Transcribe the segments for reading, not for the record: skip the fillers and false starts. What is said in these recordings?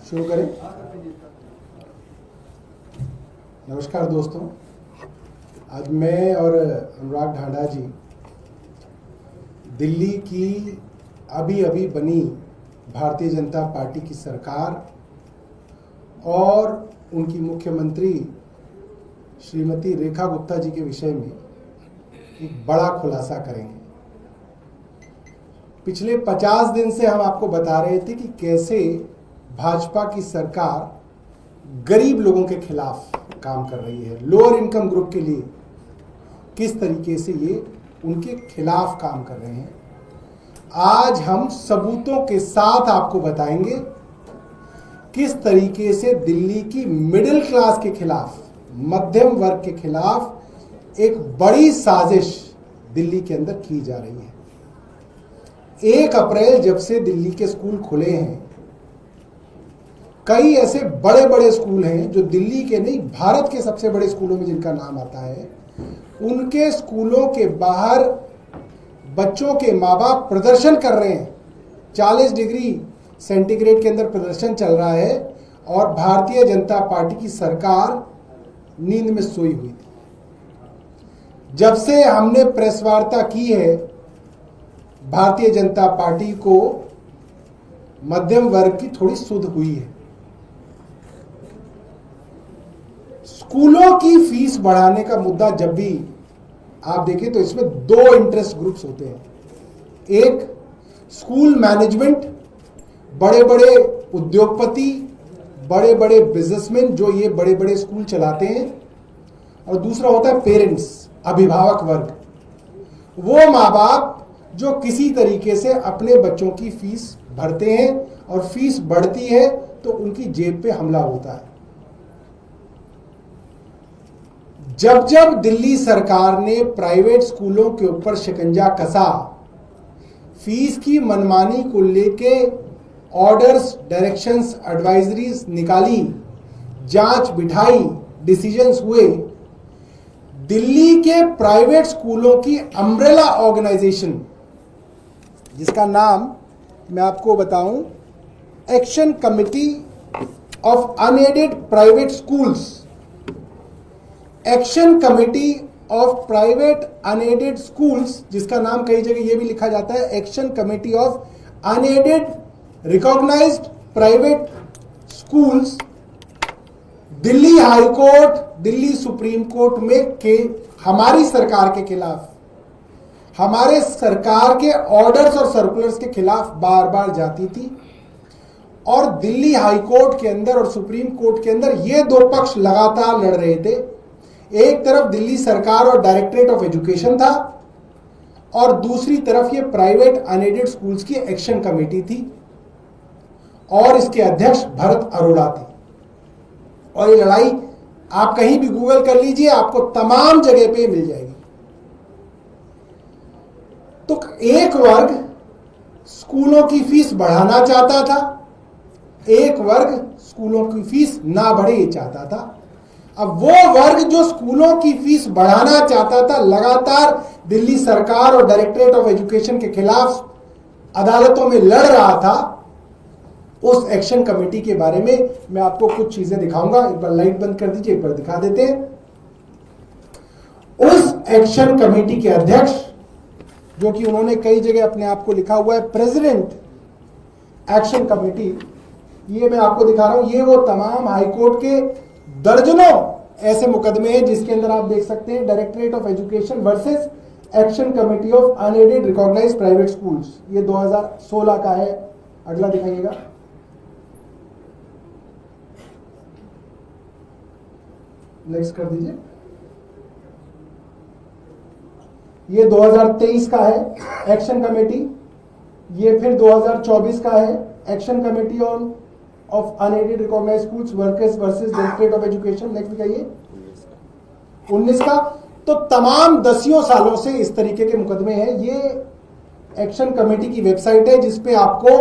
शुरू करें। नमस्कार दोस्तों, आज मैं और अनुराग ढांडा जी दिल्ली की अभी बनी भारतीय जनता पार्टी की सरकार और उनकी मुख्यमंत्री श्रीमती रेखा गुप्ता जी के विषय में एक बड़ा खुलासा करेंगे। पिछले 50 दिन से हम आपको बता रहे थे कि कैसे भाजपा की सरकार गरीब लोगों के खिलाफ काम कर रही है, लोअर इनकम ग्रुप के लिए किस तरीके से ये उनके खिलाफ काम कर रहे हैं। आज हम सबूतों के साथ आपको बताएंगे किस तरीके से दिल्ली की मिडिल क्लास के खिलाफ, मध्यम वर्ग के खिलाफ एक बड़ी साजिश दिल्ली के अंदर की जा रही है। 1 अप्रैल जब से दिल्ली के स्कूल खुले हैं, कई ऐसे बड़े बड़े स्कूल हैं जो दिल्ली के नहीं, भारत के सबसे बड़े स्कूलों में जिनका नाम आता है, उनके स्कूलों के बाहर बच्चों के माँ बाप प्रदर्शन कर रहे हैं। 40 डिग्री सेंटीग्रेड के अंदर प्रदर्शन चल रहा है और भारतीय जनता पार्टी की सरकार नींद में सोई हुई थी। जब से हमने प्रेस वार्ता की है, भारतीय जनता पार्टी को मध्यम वर्ग की थोड़ी सुध हुई है। स्कूलों की फीस बढ़ाने का मुद्दा जब भी आप देखें तो इसमें 2 इंटरेस्ट ग्रुप्स होते हैं। एक स्कूल मैनेजमेंट, बड़े बड़े उद्योगपति, बड़े बड़े बिजनेसमैन जो ये बड़े बड़े स्कूल चलाते हैं, और दूसरा होता है पेरेंट्स, अभिभावक वर्ग, वो माँ बाप जो किसी तरीके से अपने बच्चों की फीस भरते हैं और फीस बढ़ती है तो उनकी जेब पे हमला होता है। जब जब दिल्ली सरकार ने प्राइवेट स्कूलों के ऊपर शिकंजा कसा, फीस की मनमानी को लेके ऑर्डर्स, डायरेक्शंस, एडवाइजरीज निकाली, जांच बिठाई, डिसीजंस हुए, दिल्ली के प्राइवेट स्कूलों की अम्ब्रेला ऑर्गेनाइजेशन, जिसका नाम मैं आपको बताऊं, action committee of unaided private schools, action committee of private unaided schools, जिसका नाम कई जगह यह भी लिखा जाता है action committee of unaided recognized private schools, Delhi high court, Delhi supreme court में के हमारी सरकार के खिलाफ, हमारे सरकार के ऑर्डर्स और सर्कुलर्स के खिलाफ बार बार जाती थी। और दिल्ली हाई कोर्ट के अंदर और सुप्रीम कोर्ट के अंदर ये 2 पक्ष लगातार लड़ रहे थे। एक तरफ दिल्ली सरकार और डायरेक्टरेट ऑफ एजुकेशन था और दूसरी तरफ ये प्राइवेट अनएडेड स्कूल्स की एक्शन कमेटी थी और इसके अध्यक्ष भरत अरोड़ा थे। और ये लड़ाई आप कहीं भी गूगल कर लीजिए, आपको तमाम जगह पे मिल जाएगी। तो एक वर्ग स्कूलों की फीस बढ़ाना चाहता था, एक वर्ग स्कूलों की फीस ना बढ़े चाहता था। अब वो वर्ग जो स्कूलों की फीस बढ़ाना चाहता था, लगातार दिल्ली सरकार और डायरेक्टरेट ऑफ एजुकेशन के खिलाफ अदालतों में लड़ रहा था। उस एक्शन कमेटी के बारे में मैं आपको कुछ चीजें दिखाऊंगा। एक बार लाइट बंद कर दीजिए, एक बार दिखा देते हैं। उस एक्शन कमेटी के अध्यक्ष, जो कि उन्होंने कई जगह अपने आप को लिखा हुआ है प्रेसिडेंट एक्शन कमेटी, ये मैं आपको दिखा रहा हूं। ये वो तमाम हाईकोर्ट के दर्जनों ऐसे मुकदमे हैं जिसके अंदर आप देख सकते हैं directorate of education versus action committee of unaided recognized private schools. ये 2016 का है। अगला दिखाइएगा। नेक्स्ट कर दीजिए। ये 2023 का है एक्शन कमेटी। ये फिर 2024 का है action committee on of unaided recognized schools workers versus directorate of education. Next दिखाइए 19 का। तो तमाम 10 सालों से इस तरीके के मुकदमे हैं। ये एक्शन कमेटी की वेबसाइट है जिसपे आपको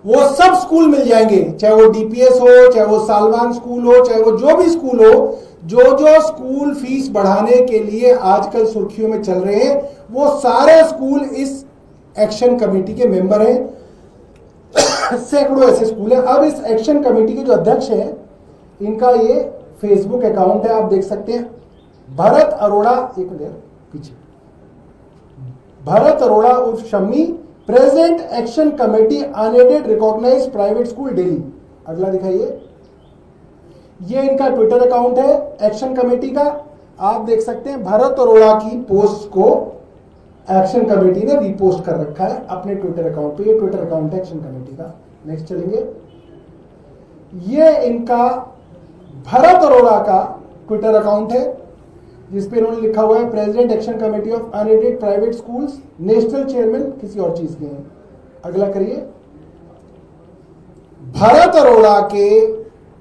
वो सब स्कूल मिल जाएंगे, चाहे वो डीपीएस हो, चाहे वो सालवान स्कूल हो, चाहे वो जो भी स्कूल हो, जो स्कूल फीस बढ़ाने के लिए आजकल सुर्खियों में चल रहे हैं, वो सारे स्कूल इस एक्शन कमेटी के मेंबर हैं। सैकड़ों ऐसे स्कूल हैं। अब इस एक्शन कमेटी के जो अध्यक्ष हैं, इनका ये फेसबुक अकाउंट है, आप देख सकते हैं, भरत अरोड़ा, एक मिनट पीछे, भरत अरोड़ा उर्फ Shammi, present action committee unaided recognized private school Delhi. अगला दिखाइए, ये इनका ट्विटर अकाउंट है एक्शन कमेटी का, आप देख सकते हैं भरत अरोड़ा की पोस्ट को एक्शन कमेटी ने रीपोस्ट कर रखा है अपने ट्विटर अकाउंट पे। ये ट्विटर अकाउंट है एक्शन कमेटी का। नेक्स्ट चलेंगे, ये इनका भरत अरोड़ा का ट्विटर अकाउंट है जिसपे इन्होंने लिखा हुआ है president action committee of unaided private schools, national chairman किसी और चीज के हैं। अगला करिए, भरत अरोड़ा के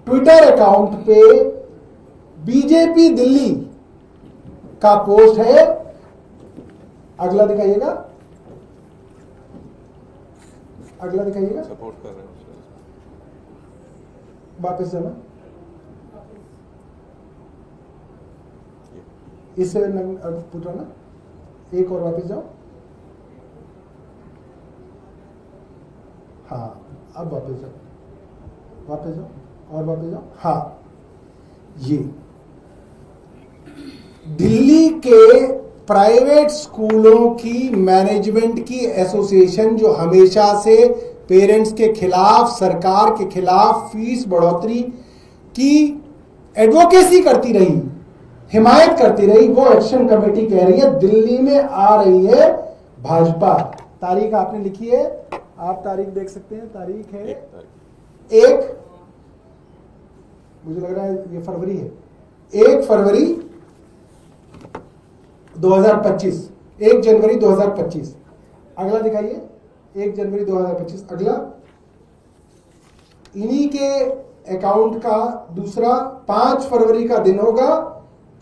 ट्विटर अकाउंट पे बीजेपी दिल्ली का पोस्ट है। अगला दिखाइएगा, अगला दिखाइएगा, सपोर्ट कर रहे हैं, वापस जाना, इससे पुराना एक और वापस जाओ, हाँ अब वापस जाओ, वापस जाओ और वापस जाओ, हाँ ये दिल्ली के प्राइवेट स्कूलों की मैनेजमेंट की एसोसिएशन जो हमेशा से पेरेंट्स के खिलाफ, सरकार के खिलाफ फीस बढ़ोतरी की एडवोकेसी करती रही, हिमायत करती रही, वो एक्शन कमेटी कह रही है दिल्ली में आ रही है भाजपा। तारीख आपने लिखी है, आप तारीख देख सकते हैं, तारीख है 1, मुझे लग रहा है ये फरवरी है, 1 फरवरी 2025, 1 जनवरी 2025। अगला दिखाइए, 1 जनवरी 2025। अगला इन्हीं के अकाउंट का दूसरा 5 फरवरी का दिन होगा,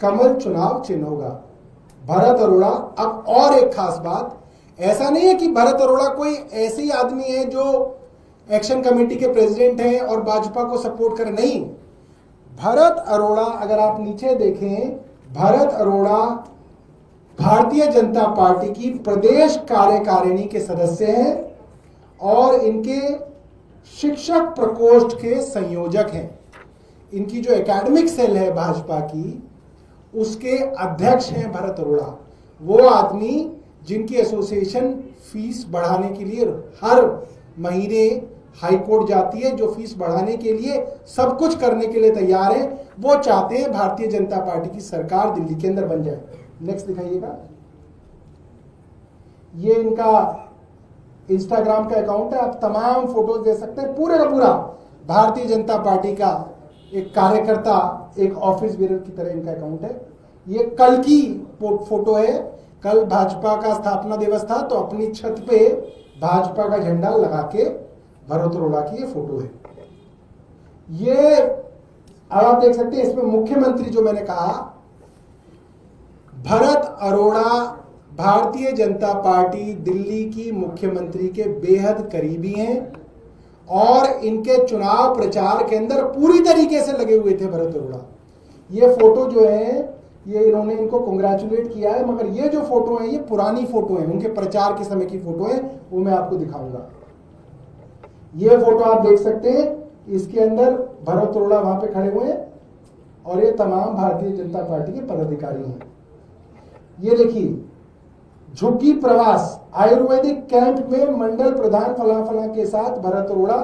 कमल चुनाव चिन्ह होगा, भरत अरोड़ा। अब और एक खास बात, ऐसा नहीं है कि भरत अरोड़ा कोई ऐसे ही आदमी है जो एक्शन कमेटी के प्रेसिडेंट हैं और भाजपा को सपोर्ट कर, नहीं, भरत अरोड़ा अगर आप नीचे देखें, भरत अरोड़ा भारतीय जनता पार्टी की प्रदेश कार्यकारिणी के सदस्य हैं और इनके शिक्षक प्रकोष्ठ के संयोजक हैं। इनकी जो एकेडमिक सेल है भाजपा की, उसके अध्यक्ष हैं भरत अरोड़ा, वो आदमी जिनकी एसोसिएशन फीस बढ़ाने के लिए हर महीने हाई कोर्ट जाती है, जो फीस बढ़ाने के लिए सब कुछ करने के लिए तैयार है। वो चाहते हैं भारतीय जनता पार्टी की सरकार दिल्ली के अंदर बन जाए। नेक्स्ट दिखाइएगा, ये इनका इंस्टाग्राम का अकाउंट है, आप तमाम फोटोज दे सकते हैं, पूरे का पूरा भारतीय जनता पार्टी का एक कार्यकर्ता, एक ऑफिस बेरर की तरह इनका अकाउंट है। ये कल की फोटो है, कल भाजपा का स्थापना दिवस था तो अपनी छत पे भाजपा का झंडा लगा के भरत अरोड़ा की ये फोटो है। ये अब आप देख सकते हैं, इसमें मुख्यमंत्री जो मैंने कहा, भरत अरोड़ा भारतीय जनता पार्टी दिल्ली की मुख्यमंत्री के बेहद करीबी हैं और इनके चुनाव प्रचार के अंदर पूरी तरीके से लगे हुए थे भरत अरोड़ा। ये फोटो जो है, ये इन्होंने इनको कांग्रेचुलेट किया है, मगर ये जो फोटो है ये पुरानी फोटो है, उनके प्रचार के समय की फोटो है, वो मैं आपको दिखाऊंगा। ये फोटो आप देख सकते हैं, इसके अंदर भरत अरोड़ा वहां पे खड़े हुए हैं और ये तमाम भारतीय जनता पार्टी के पदाधिकारी हैं। ये देखिए, झुग्गी प्रवास आयुर्वेदिक कैंप में मंडल प्रधान फला फला के साथ भरत अरोड़ा।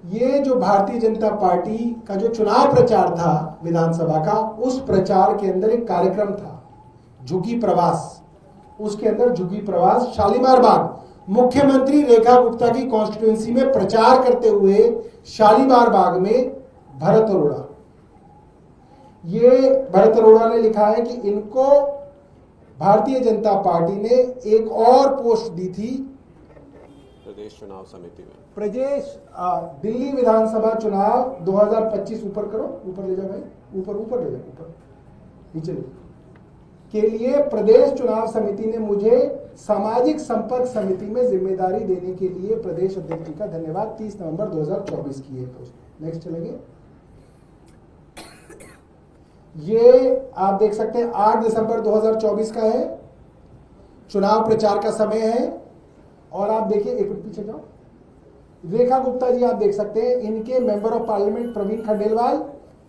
ये जो भारतीय जनता पार्टी का जो चुनाव प्रचार था विधानसभा का, उस प्रचार के अंदर एक कार्यक्रम था झुग्गी प्रवास, उसके अंदर झुग्गी प्रवास शालीमार बाग, मुख्यमंत्री रेखा गुप्ता की कॉन्स्टिट्यूएंसी में प्रचार करते हुए शालीमार बाग में भरत अरोड़ा। ये भरत अरोड़ा ने लिखा है कि इनको भारतीय जनता पार्टी ने एक और पोस्ट दी थी प्रदेश चुनाव समिति में, प्रदेश दिल्ली विधानसभा चुनाव 2025, ऊपर करो, ऊपर ले जाओ भाई, ऊपर ऊपर ले जाओ, ऊपर नीचे ले, के लिए प्रदेश चुनाव समिति ने मुझे सामाजिक संपर्क समिति में जिम्मेदारी देने के लिए प्रदेश अध्यक्ष जी का धन्यवाद। 30 नवंबर 2024 की है पोस्ट। नेक्स्ट चलेंगे, ये आप देख सकते हैं 8 दिसंबर 2024 का है, चुनाव प्रचार का समय है। और आप देखिए, एक मिनट पीछे जाओ, रेखा गुप्ता जी आप देख सकते हैं, इनके member of parliament Praveen Khandelwal,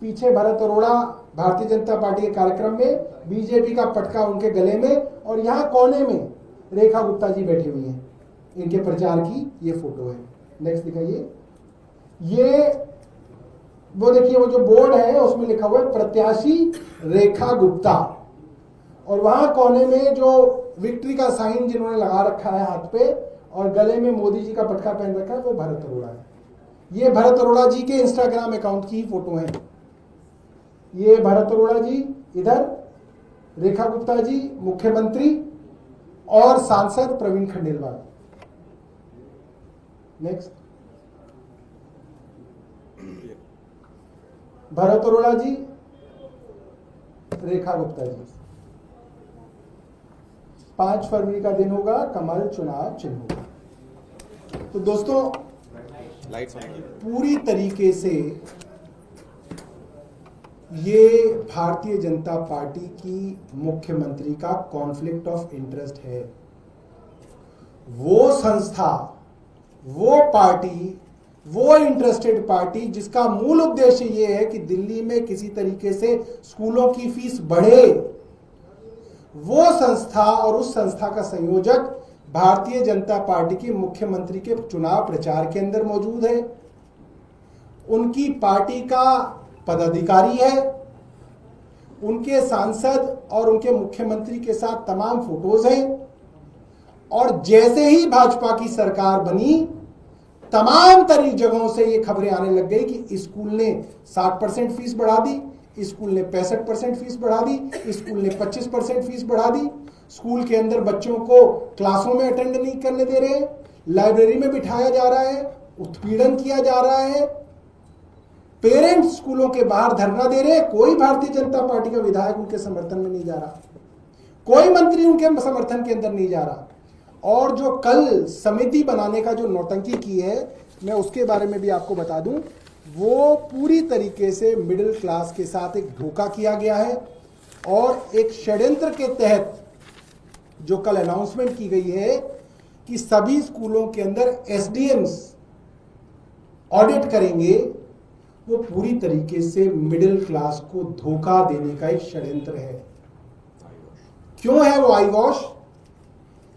पीछे भरत अरोड़ा भारतीय जनता पार्टी के कार्यक्रम में, बीजेपी का पटका उनके गले में, और यहाँ कोने में रेखा गुप्ता जी बैठी हुई हैं। इनके प्रचार की ये फोटो है। नेक्स्ट दिखाइए। ये वो देखिए, वो जो बोर्ड है उसमें लिखा हुआ है प्रत्याशी रेखा गुप्ता, और वहां कोने में जो विक्ट्री का साइन जिन्होंने लगा रखा है हाथ पे और गले में मोदी जी का पटका पहन रखा है, वो भरत अरोड़ा है। ये भरत अरोड़ा जी के इंस्टाग्राम अकाउंट की फोटो है। ये भरत अरोड़ा जी इधर, रेखा गुप्ता जी मुख्यमंत्री और सांसद प्रवीण खंडेलवाल। नेक्स्ट, भरत अरोड़ा जी, रेखा गुप्ता जी। 5 फरवरी का दिन होगा, कमल चुनाव चिन्ह होगा। तो दोस्तों, लाइट्स पूरी तरीके से ये भारतीय जनता पार्टी की मुख्यमंत्री का कॉन्फ्लिक्ट ऑफ इंटरेस्ट है। वो संस्था, वो पार्टी, वो इंटरेस्टेड पार्टी जिसका मूल उद्देश्य ये है कि दिल्ली में किसी तरीके से स्कूलों की फीस बढ़े, वो संस्था और उस संस्था का संयोजक भारतीय जनता पार्टी की मुख्यमंत्री के चुनाव प्रचार के अंदर मौजूद है। उनकी पार्टी का पदाधिकारी है, उनके सांसद और उनके मुख्यमंत्री के साथ तमाम फोटोज हैं, और जैसे ही भाजपा की सरकार बनी, तमाम तरी जगहों से ये खबरें आने लग गई कि स्कूल ने 60% फीस बढ़ा दी, स्कूल ने 65% फीस बढ़ा दी, स्कूल ने 25% फीस बढ़ा दी, स्कूल के अंदर बच्चों को क्लासों में अटेंड नहीं करने दे रहे, लाइब्रेरी में बिठाया जा रहा है, उत्पीड़न किया जा रहा है, पेरेंट्स स्कूलों के बाहर धरना दे रहे हैं। कोई भारतीय जनता पार्टी का विधायक उनके समर्थन में नहीं जा रहा, कोई मंत्री उनके समर्थन के अंदर नहीं जा रहा। और जो कल समिति बनाने का जो नौटंकी की है, मैं उसके बारे में भी आपको बता दूं, वो पूरी तरीके से मिडिल क्लास के साथ एक धोखा किया गया है, और एक षड्यंत्र के तहत जो कल अनाउंसमेंट की गई है कि सभी स्कूलों के अंदर एसडीएम्स ऑडिट करेंगे, वो पूरी तरीके से मिडिल क्लास को धोखा देने का एक षड्यंत्र है। क्यों है वो eye wash?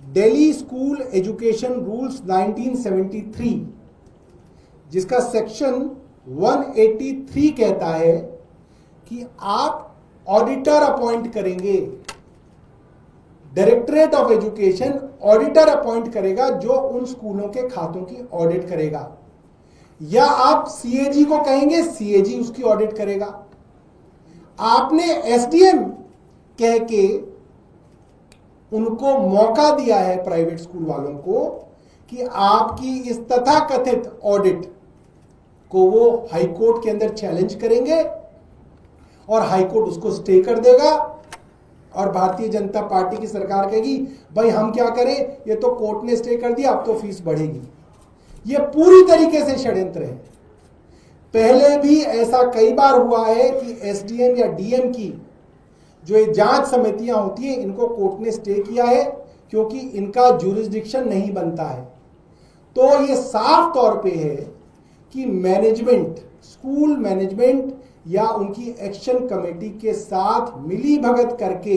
Delhi school education rules 1973, जिसका सेक्शन 183 कहता है कि आप ऑडिटर अपॉइंट करेंगे, directorate of education auditor appoint करेगा जो उन स्कूलों के खातों की ऑडिट करेगा, या आप सीएजी को कहेंगे, सीएजी उसकी ऑडिट करेगा। आपने एसडीएम कह के उनको मौका दिया है प्राइवेट स्कूल वालों को कि आपकी इस तथाकथित ऑडिट को वो हाई कोर्ट के अंदर चैलेंज करेंगे, और हाई कोर्ट उसको स्टे कर देगा, और भारतीय जनता पार्टी की सरकार कहेगी भाई हम क्या करें, ये तो कोर्ट ने स्टे कर दिया, अब तो फीस बढ़ेगी। ये पूरी तरीके से षड्यंत्र है। पहले भी ऐसा कई बार हुआ है कि एसडीएम या डीएम की जो ये जांच समितियां होती हैं, इनको कोर्ट ने स्टे किया है क्योंकि इनका ज्यूरिसडिक्शन नहीं बनता है। तो ये साफ तौर पे है कि मैनेजमेंट, स्कूल मैनेजमेंट या उनकी एक्शन कमेटी के साथ मिली भगत करके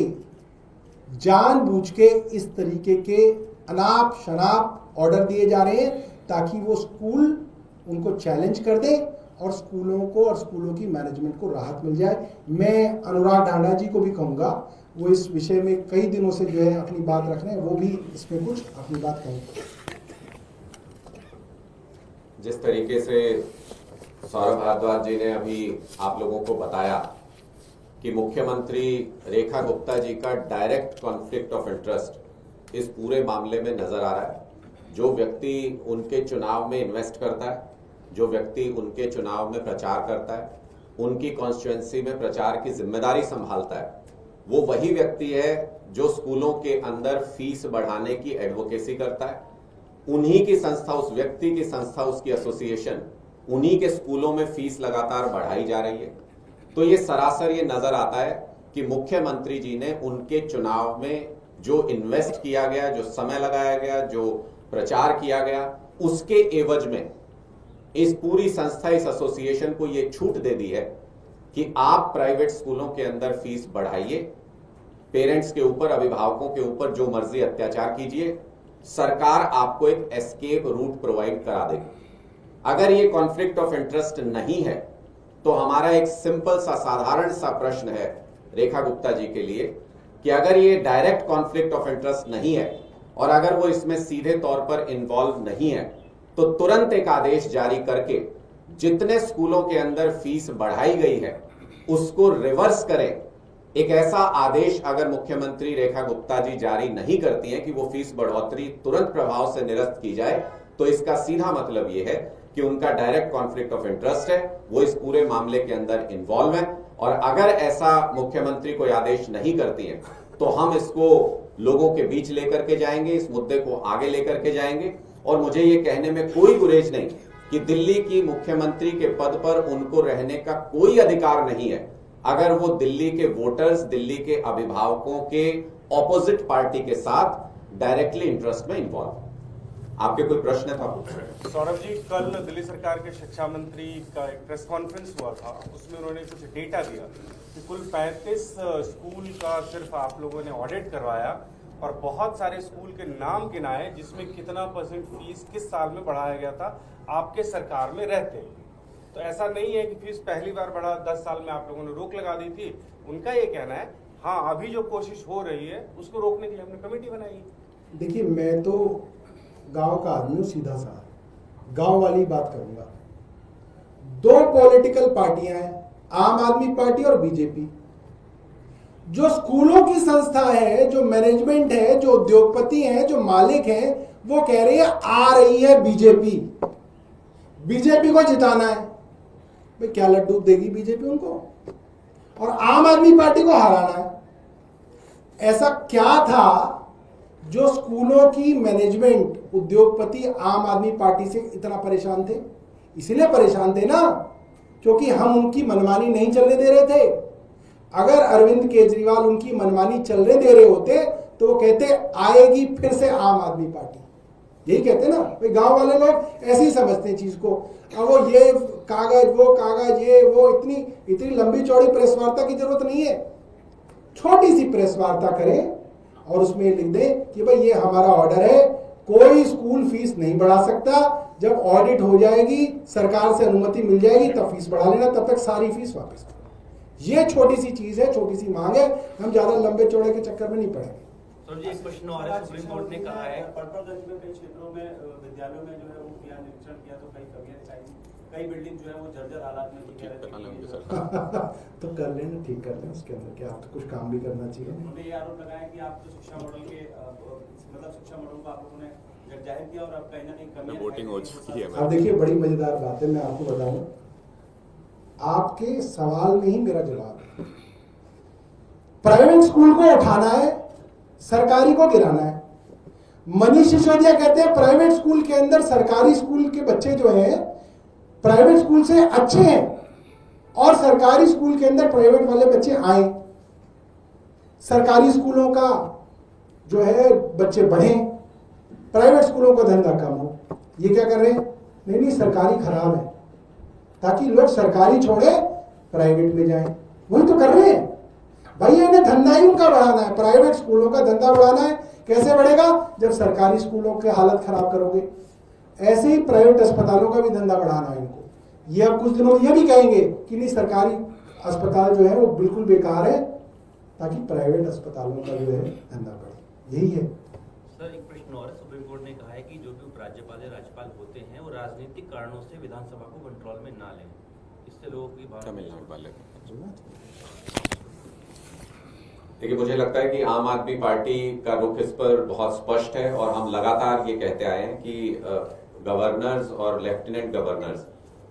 जानबूझ के इस तरीके के अनाप शनाप ऑर्डर दिए जा रहे हैं ताकि वो स्कूल उनको चैलेंज कर दे और स्कूलों को और स्कूलों की मैनेजमेंट को राहत मिल जाए। मैं अनुराग ढांडा जी को भी कहूंगा, वो इस विषय में कई दिनों से जो है अपनी बात रख रहे हैं, वो भी इसमें कुछ अपनी बात कहेंगे। जिस तरीके से सौरभ भारद्वाज जी ने अभी आप लोगों को बताया कि मुख्यमंत्री रेखा गुप्ता जी का डायरेक्ट कॉन्फ्लिक्ट ऑफ इंटरेस्ट इस पूरे मामले में नजर आ रहा है। जो व्यक्ति उनके चुनाव में इन्वेस्ट करता है, जो व्यक्ति उनके चुनाव में प्रचार करता है, उनकी कॉन्स्टिट्यूएंसी में प्रचार की जिम्मेदारी संभालता है, वो वही व्यक्ति है जो स्कूलों के अंदर फीस बढ़ाने की एडवोकेसी करता है। उन्हीं की संस्था, उस व्यक्ति की संस्था, उसकी एसोसिएशन, उन्हीं के स्कूलों में फीस लगातार बढ़ाई जा रही है। तो ये सरासर ये नजर आता है कि मुख्यमंत्री जी ने उनके चुनाव में जो इन्वेस्ट किया गया, जो समय लगाया गया, जो प्रचार किया गया, उसके एवज में इस पूरी संस्था, इस एसोसिएशन को ये छूट दे दी है कि आप प्राइवेट स्कूलों के अंदर फीस बढ़ाइए, पेरेंट्स के ऊपर, अभिभावकों के ऊपर जो मर्जी अत्याचार कीजिए, सरकार आपको एक एस्केप रूट प्रोवाइड करा देगी। अगर ये कॉन्फ्लिक्ट ऑफ इंटरेस्ट नहीं है तो हमारा एक सिंपल सा, साधारण सा प्रश्न है रेखा गुप्ता जी के लिए कि अगर ये डायरेक्ट कॉन्फ्लिक्ट ऑफ इंटरेस्ट नहीं है और अगर वो इसमें सीधे तौर पर इन्वॉल्व नहीं है तो तुरंत एक आदेश जारी करके जितने स्कूलों के अंदर फीस बढ़ाई गई है उसको रिवर्स करें। एक ऐसा आदेश अगर मुख्यमंत्री रेखा गुप्ता जी जारी नहीं करती हैं कि वो फीस बढ़ोतरी तुरंत प्रभाव से निरस्त की जाए, तो इसका सीधा मतलब ये है कि उनका डायरेक्ट कॉन्फ्लिक्ट ऑफ इंटरेस्ट है, वो इस पूरे मामले के अंदर इन्वॉल्व है। और अगर ऐसा मुख्यमंत्री कोई आदेश नहीं करती है तो हम इसको लोगों के बीच लेकर के जाएंगे, इस मुद्दे को आगे लेकर के जाएंगे। और मुझे ये कहने में कोई गुरेज नहीं कि दिल्ली की मुख्यमंत्री के पद पर उनको रहने का कोई अधिकार नहीं है अगर वो दिल्ली के वोटर्स, दिल्ली के अभिभावकों के ऑपोजिट पार्टी के साथ डायरेक्टली इंटरेस्ट में इन्वॉल्व। आपके कोई प्रश्न था? सौरभ जी, कल दिल्ली सरकार के शिक्षा मंत्री का एक प्रेस कॉन्फ्रेंस हुआ था, उसमें उन्होंने कुछ डेटा दिया कि कुल 35 स्कूल का सिर्फ आप लोगों ने ऑडिट करवाया और बहुत सारे स्कूल के नाम गिनाए जिसमें कितना % फीस किस साल में बढ़ाया गया था आपके सरकार में रहते। तो ऐसा नहीं है कि फीस पहली बार बढ़ा, 10 साल में आप लोगों ने रोक लगा दी थी। उनका ये कहना है हाँ अभी जो कोशिश हो रही है उसको रोकने के लिए हमने कमेटी बनाई है। देखिए, मैं तो गांव का आदमी हूं, सीधा सा गांव वाली बात करूंगा। 2 पॉलिटिकल पार्टियां हैं, आम आदमी पार्टी और बीजेपी। जो स्कूलों की संस्था है, जो मैनेजमेंट है, जो उद्योगपति हैं, जो मालिक हैं, वो कह रही है आ रही है बीजेपी, बीजेपी को जिताना है। भाई क्या लड्डू देगी बीजेपी उनको? और आम आदमी पार्टी को हराना है। ऐसा क्या था जो स्कूलों की मैनेजमेंट, उद्योगपति आम आदमी पार्टी से इतना परेशान थे? इसीलिए परेशान थे ना क्योंकि हम उनकी मनमानी नहीं चलने दे रहे थे। अगर अरविंद केजरीवाल उनकी मनमानी चलने दे रहे होते तो वो कहते आएगी फिर से आम आदमी पार्टी, यही कहते ना। भाई गांव वाले लोग ऐसे ही समझते हैं चीज को। अब वो ये कागज, वो कागज, ये वो, इतनी लंबी चौड़ी प्रेस वार्ता की जरूरत नहीं है। छोटी सी प्रेस वार्ता करें और उसमें लिख दें कि भाई ये हमारा ऑर्डर है, कोई स्कूल फीस नहीं बढ़ा सकता। जब ऑडिट हो जाएगी, सरकार से अनुमति मिल जाएगी, तब फीस बढ़ा लेना, तब तक सारी फीस वापस। ये छोटी सी चीज है, छोटी सी मांग है, हम ज्यादा लंबे चौड़े के चक्कर में नहीं पड़ेंगे। सर जी, एक प्रश्न और है। सुप्रीम कोर्ट ने कहा है पर्पलगंज में कई क्षेत्रों में विद्यालयों में जो है वो किया निरीक्षण किया तो कई कमियां दिखाई, कई बिल्डिंग जो है वो जर्जर हालात में थी। तो कर लेना, ठीक कर लेना, उसके अंदर क्या, आप तो कुछ काम भी करना चाहिए। उन्होंने ये आरोप लगाया कि आप तो शिक्षा मॉडल के शिक्षा मॉडल को आप लोगों ने जब जाहिर किया और अब कहीं ना कहीं कमियां वोटिंग हो चुकी है। अब देखिए, बड़ी मजेदार बात है, मैं आपको बताऊं, आपके सवाल में ही मेरा जवाब है। प्राइवेट स्कूल को उठाना है, सरकारी को गिराना है। मनीष सिसोदिया कहते हैं प्राइवेट स्कूल के अंदर सरकारी स्कूल के बच्चे जो हैं प्राइवेट स्कूल से अच्छे हैं और सरकारी स्कूल के अंदर प्राइवेट वाले बच्चे आए, सरकारी स्कूलों का जो है बच्चे बढ़े, प्राइवेट स्कूलों का धंधा कम हो। ये क्या कर रहे हैं? नहीं, सरकारी खराब है ताकि लोग सरकारी छोड़े प्राइवेट में जाएं। वही तो कर रहे हैं भाई। इन्हें धंधा ही उनका बढ़ाना है, प्राइवेट स्कूलों का धंधा बढ़ाना है। कैसे बढ़ेगा? जब सरकारी स्कूलों की हालत खराब करोगे। ऐसे ही प्राइवेट अस्पतालों का भी धंधा बढ़ाना है इनको। ये अब कुछ दिनों में ये भी कहेंगे कि नहीं, सरकारी अस्पताल जो है वो बिल्कुल बेकार है, ताकि प्राइवेट अस्पतालों का जो है धंधा बढ़े। यही है। सर, एक प्रश्न और है। सुप्रीम कोर्ट ने कहा है कि जो भी उपराज्यपाल या राज्यपाल होते हैं वो राजनीतिक कारणों से विधानसभा को कंट्रोल में ना लें। इससे लोगों की तमिलनाडु वाले देखिए, मुझे लगता है कि आम आदमी पार्टी का रुख इस पर बहुत स्पष्ट है और हम लगातार ये कहते आए हैं कि गवर्नर्स और लेफ्टिनेंट गवर्नर्स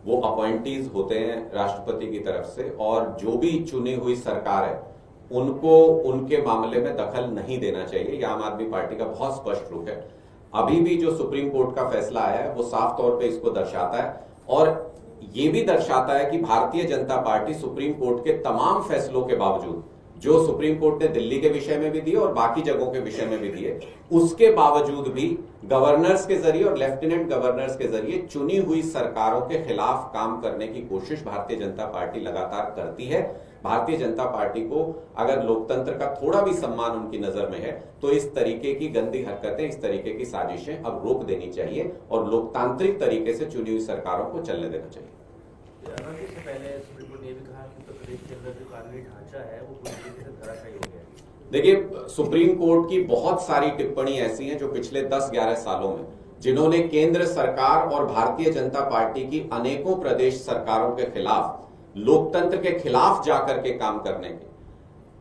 वो अपॉइंटीज होते हैं राष्ट्रपति की तरफ से, और जो भी चुनी हुई सरकार है उनको उनके मामले में दखल नहीं देना चाहिए। ये आम आदमी पार्टी का बहुत स्पष्ट रुख है। अभी भी जो सुप्रीम कोर्ट का फैसला आया है वो साफ तौर पे इसको दर्शाता है और ये भी दर्शाता है कि Bharatiya Janata party supreme court के तमाम फैसलों के बावजूद जो सुप्रीम कोर्ट ने दिल्ली के विषय में भी दिए और बाकी जगहों के विषय में भी दिए, उसके बावजूद भी गवर्नर्स के जरिए और लेफ्टिनेंट गवर्नर्स के जरिए चुनी हुई सरकारों के खिलाफ काम करने की कोशिश भारतीय जनता पार्टी लगातार करती है। भारतीय जनता पार्टी को अगर लोकतंत्र का थोड़ा भी सम्मान उनकी नजर में है तो इस तरीके की गंदी हरकतें, इस तरीके की साजिशें अब रोक देनी चाहिए और लोकतांत्रिक तरीके से चुनी हुई सरकारों को चलने देना चाहिए। से पहले सुप्रीम कोर्ट ने भी कहा कि उत्तर प्रदेश के अंदर जो कानूनी ढांचा है वो पूरी तरीके से धराशायी हो गया। देखिए, सुप्रीम कोर्ट की बहुत सारी टिप्पणी ऐसी हैं जो पिछले 10-11 सालों में, जिन्होंने केंद्र सरकार और भारतीय जनता पार्टी की अनेकों प्रदेश सरकारों के खिलाफ, लोकतंत्र के खिलाफ जाकर के काम करने के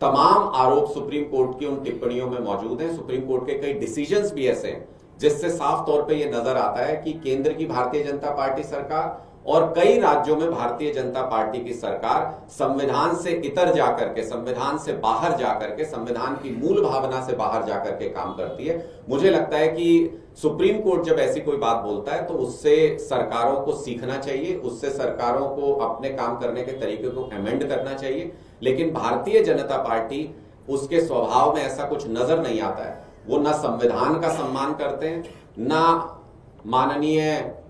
तमाम आरोप सुप्रीम कोर्ट की उन टिप्पणियों में मौजूद हैं। सुप्रीम कोर्ट के कई डिसीजंस भी ऐसे हैं जिससे साफ तौर पे ये नजर आता है कि केंद्र की भारतीय जनता पार्टी सरकार और कई राज्यों में भारतीय जनता पार्टी की सरकार संविधान से इतर जाकर के, संविधान से बाहर जाकर के, संविधान की मूल भावना से बाहर जाकर के काम करती है। मुझे लगता है कि सुप्रीम कोर्ट जब ऐसी कोई बात बोलता है तो उससे सरकारों को सीखना चाहिए, उससे सरकारों को अपने काम करने के तरीके को अमेंड करना चाहिए। लेकिन भारतीय जनता पार्टी, उसके स्वभाव में ऐसा कुछ नजर नहीं आता है। वो ना संविधान का सम्मान करते हैं, ना माननीय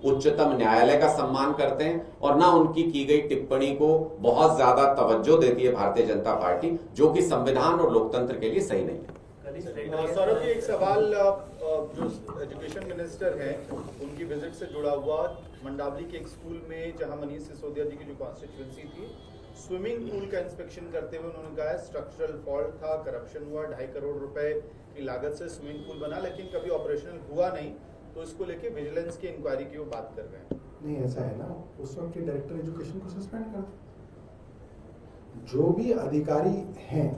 उच्चतम न्यायालय का सम्मान करते हैं और ना उनकी की गई टिप्पणी को बहुत ज्यादा तवज्जो देती है भारतीय जनता पार्टी, जो कि संविधान और लोकतंत्र के लिए सही नहीं है। सौरभ जी, एक सवाल जो एजुकेशन मिनिस्टर हैं उनकी विजिट से जुड़ा हुआ, मंडावली के एक स्कूल में जहां मनीष सिसोदिया जी की जो कॉन्स्टिट्यूएंसी थी, स्विमिंग पूल का इंस्पेक्शन करते हुए उन्होंने कहा स्ट्रक्चरल फॉल्ट था, करप्शन हुआ, 2.5 करोड़ रुपए की लागत से स्विमिंग पूल बना लेकिन कभी ऑपरेशनल हुआ नहीं, तो इसको लेके विजिलेंस की इंक्वायरी की वो बात कर रहे हैं। नहीं, ऐसा है ना, उस वक्त के डायरेक्टर एजुकेशन को सस्पेंड कर दो। जो भी अधिकारी हैं,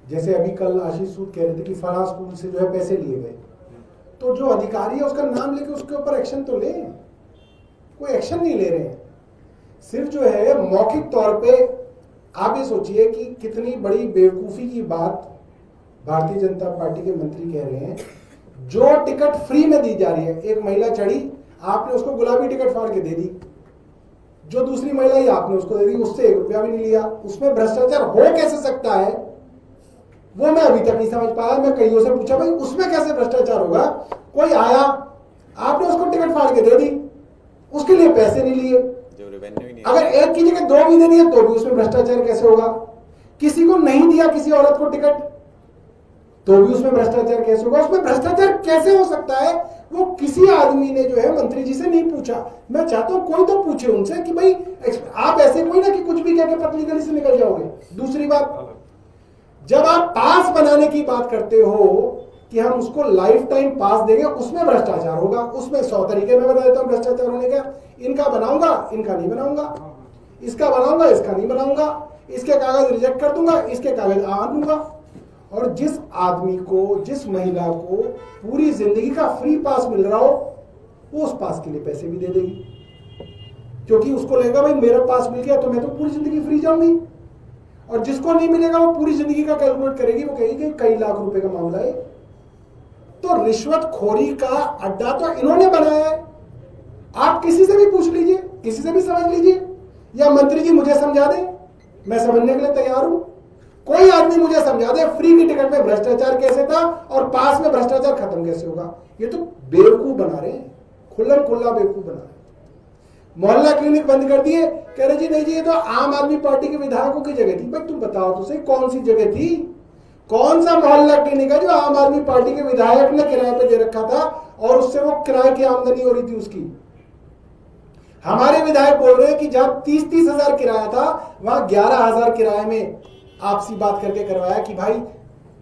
जैसे अभी कल आशीष सूद कह रहे थे कि फला स्कूल से जो है पैसे लिए गए, तो जो अधिकारी है उसका नाम लेके उसके ऊपर एक्शन तो ले। कोई एक्शन नहीं ले रहे हैं, सिर्फ जो है मौखिक तौर पे। आप ये सोचिए कि कितनी बड़ी बेवकूफी की बात भारतीय जनता पार्टी के मंत्री कह रहे हैं। जो टिकट फ्री में दी जा रही है, एक महिला चढ़ी, आपने उसको गुलाबी टिकट फाड़ के दे दी, जो दूसरी महिला ही आपने उसको दे दी, उससे 1 रुपया भी नहीं लिया। उसमें भ्रष्टाचार हो कैसे सकता है, वो मैं अभी तक नहीं समझ पाया। मैं कईयों से पूछा भाई उसमें कैसे भ्रष्टाचार होगा। कोई आया, आपने उसको टिकट फाड़ के दे दी, उसके लिए पैसे नहीं लिए। अगर एक की जगह 2 भी दे दिए तो भी उसमें भ्रष्टाचार कैसे होगा। किसी को नहीं दिया, किसी औरत को टिकट, तो भी उसमें भ्रष्टाचार कैसे होगा। उसमें भ्रष्टाचार कैसे हो सकता है, वो किसी आदमी ने जो है मंत्री जी से नहीं पूछा। मैं चाहता हूं कोई तो पूछे उनसे कि भाई आप ऐसे कोई ना कि कुछ भी कह के पतली गली से निकल जाओगे। दूसरी बात, जब आप पास बनाने की बात करते हो कि हम उसको लाइफ टाइम पास देंगे, उसमें भ्रष्टाचार होगा। उसमें 100 तरीके मैं बता देता हूं भ्रष्टाचार होने का। इनका बनाऊंगा, इनका नहीं बनाऊंगा, इसका बनाऊंगा, इसका नहीं बनाऊंगा, इसके कागज रिजेक्ट कर दूंगा, इसके कागज आन दूंगा। और जिस आदमी को, जिस महिला को पूरी जिंदगी का फ्री पास मिल रहा हो, वो उस पास के लिए पैसे भी दे देगी, क्योंकि उसको लगेगा भाई मेरा पास मिल गया तो मैं तो पूरी जिंदगी फ्री जाऊंगी। और जिसको नहीं मिलेगा वो पूरी जिंदगी का कैलकुलेट करेगी, वो कहेगी कि कई लाख रुपए का मामला है। तो रिश्वतखोरी का अड्डा तो इन्होंने बनाया है। आप किसी से भी पूछ लीजिए, किसी से भी समझ लीजिए, या मंत्री जी मुझे समझा दें, मैं समझने के लिए तैयार हूं। कोई आदमी मुझे समझा दे फ्री की टिकट में भ्रष्टाचार कैसे था और पास में भ्रष्टाचार खत्म कैसे होगा। ये तो बेवकूफ बना रहे हैं, खुल्ला बेवकूफ बना रहे हैं। मोहल्ला क्लिनिक बंद कर दिए, कह रहे जी नहीं जी ये तो आम आदमी पार्टी के विधायकों की जगह थी। भाई तुम बताओ तो सही कौन सी जगह थी, कौन सा मोहल्ला क्लिनिक है जो आम आदमी पार्टी के विधायक ने किराए पे दे रखा था और उससे वो किराए की आमदनी हो रही थी उसकी। हमारे विधायक बोल रहे हैं कि जहां 30-30 हजार किराया था वहां 11,000 किराए में आपसी बात करके करवाया कि भाई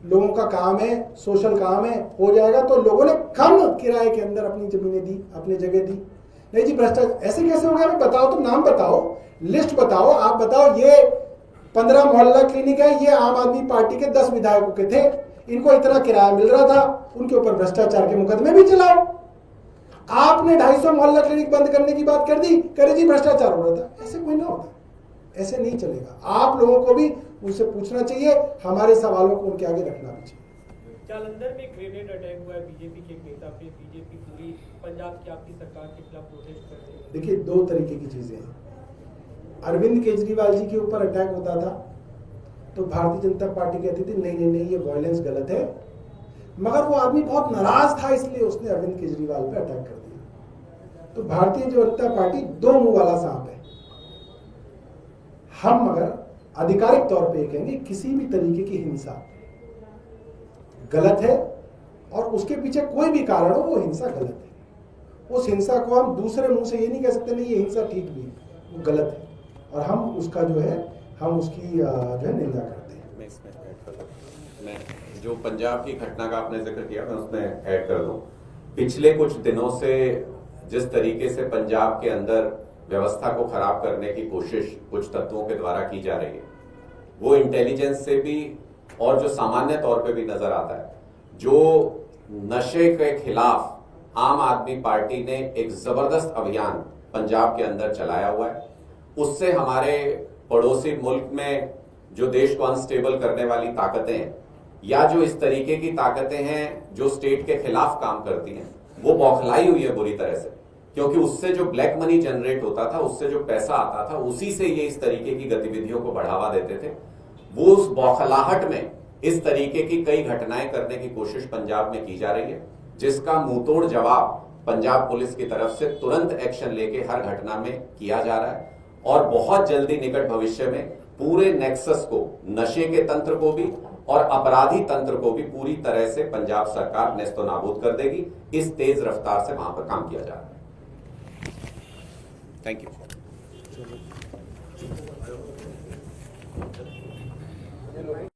लोगों का काम है, सोशल काम है, हो जाएगा। तो लोगों ने कम किराए के अंदर अपनी जमीनें दी, अपनी जगह दी। नहीं जी भ्रष्टाचार ऐसे कैसे हो गया, बताओ, तुम नाम बताओ, लिस्ट बताओ, आप बताओ ये 15 मोहल्ला क्लिनिक है, ये आम आदमी पार्टी के 10 विधायकों के थे, इनको इतना किराया मिल रहा था, उनके ऊपर भ्रष्टाचार के मुकदमे भी चलाओ। आपने 250 मोहल्ला क्लिनिक बंद करने की बात कर दी, करे जी भ्रष्टाचार हो रहा था। ऐसे कोई ना होता, ऐसे नहीं चलेगा। आप लोगों को भी उनसे पूछना चाहिए, हमारे सवालों को उनके आगे रखना भी चाहिए। जालंधर में ग्रेनेड अटैक हुआ है बीजेपी के एक नेता पे, बीजेपी पूरी पंजाब की आपकी सरकार के खिलाफ प्रोटेस्ट कर रही है। देखिए 2 तरीके की चीजें हैं। अरविंद केजरीवाल जी के ऊपर अटैक होता था तो भारतीय जनता पार्टी कहती थी नहीं नहीं नहीं ये वायलेंस गलत है, मगर वो आदमी बहुत नाराज था इसलिए उसने अरविंद केजरीवाल पे अटैक कर दिया। तो भारतीय जनता पार्टी दो मुंह वाला सांप है। हम मगर आधिकारिक तौर पे कहेंगे किसी भी तरीके की हिंसा गलत है और उसके पीछे कोई भी कारण हो वो हिंसा गलत है। उस हिंसा को हम दूसरे मुंह से ये नहीं कह सकते नहीं ये हिंसा ठीक भी है, वो गलत है और हम उसका जो है हम उसकी जो है निंदा करते हैं। मैं इसमें ऐड कर दूं, मैं जो पंजाब की घटना का आपने जिक्र किया मैं उसमें ऐड कर दूं। पिछले कुछ दिनों से जिस तरीके से पंजाब के अंदर व्यवस्था को खराब करने की कोशिश कुछ तत्वों के द्वारा की जा रही है, वो इंटेलिजेंस से भी और जो सामान्य तौर पे भी नजर आता है। जो नशे के खिलाफ आम आदमी पार्टी ने एक जबरदस्त अभियान पंजाब के अंदर चलाया हुआ है, उससे हमारे पड़ोसी मुल्क में जो देश को अनस्टेबल करने वाली ताकतें हैं या जो इस तरीके की ताकतें हैं जो स्टेट के खिलाफ काम करती हैं, वो बौखलाई हुई है बुरी तरह से, क्योंकि उससे जो ब्लैक मनी जनरेट होता था, उससे जो पैसा आता था, उसी से ये इस तरीके की गतिविधियों को बढ़ावा देते थे। वो उस बौखलाहट में इस तरीके की कई घटनाएं करने की कोशिश पंजाब में की जा रही है, जिसका मुंहतोड़ जवाब पंजाब पुलिस की तरफ से तुरंत एक्शन लेके हर घटना में किया जा रहा है और बहुत जल्दी निकट भविष्य में पूरे नेक्सस को, नशे के तंत्र को भी और अपराधी तंत्र को भी पूरी तरह से पंजाब सरकार नेस्तो नाबूद कर देगी। इस तेज रफ्तार से वहां पर काम किया जा रहा है। Thank you.